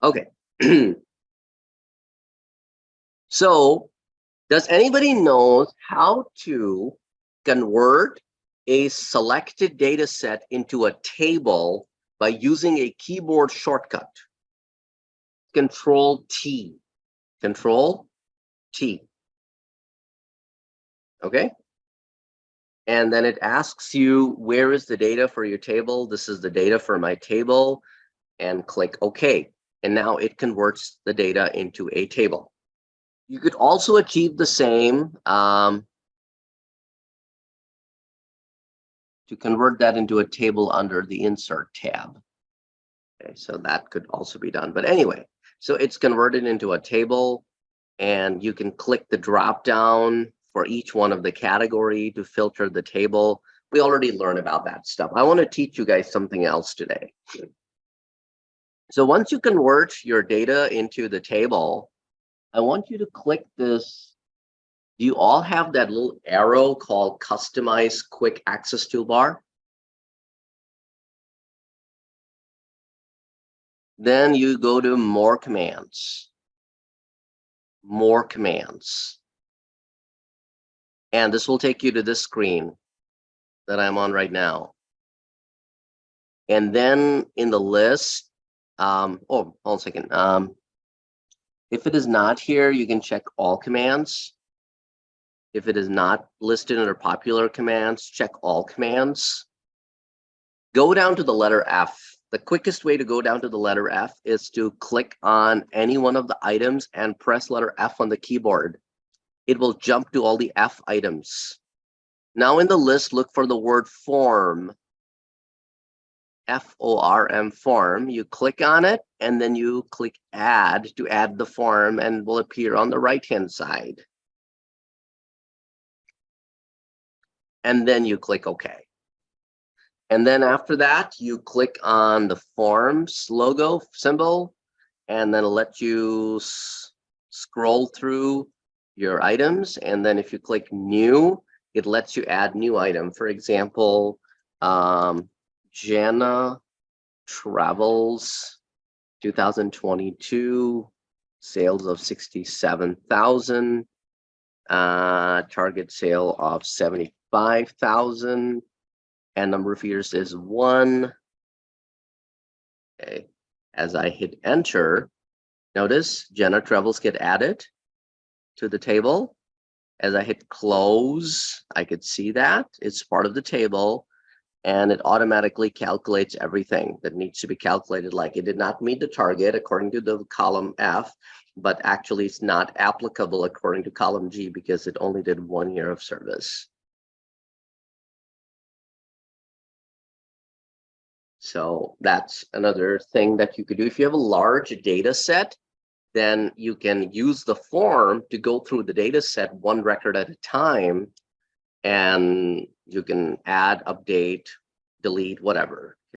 Okay. So does anybody know how to convert a selected data set into a table by using a keyboard shortcut? Control T. Control T. Okay. And then it asks you, where is the data for your table? This is the data for my table. And click OK. And now it converts the data into a table. You could also achieve the same to convert that into a table under the Insert tab. Okay, so that could also be done. But anyway, so it's converted into a table, and you can click the drop down for each one of the category to filter the table. We already learned about that stuff. I want to teach you guys something else today. So once you convert your data into the table, I want you to click this. Do you all have that little arrow called Customize Quick Access Toolbar? Then you go to More Commands. More Commands. And this will take you to this screen that I'm on right now. And then in the list, hold on a second. If it is not here, you can check all commands. If it is not listed under popular commands, check all commands. Go down to the letter F. The quickest way to go down to the letter F is to click on any one of the items and press letter F on the keyboard. It will jump to all the F items. Now in the list, look for the word form. F-O-R-M, form. You click on it, and then you click add to add the form, and will appear on the right-hand side. And then you click OK. And then after that, you click on the forms logo symbol, and then it'll let you scroll through your items. And then if you click new, it lets you add new item. For example, Jana Travels 2022, sales of 67,000, target sale of 75,000. And number of years is 1. Okay. As I hit enter, notice Jenna Travels get added to the table. As I hit close, I could see that it's part of the table, and it automatically calculates everything that needs to be calculated. Like it did not meet the target according to the column F, but actually it's not applicable according to column G because it only did 1 year of service. So that's another thing that you could do. If you have a large data set, then you can use the form to go through the data set one record at a time, and you can add, update, delete, whatever.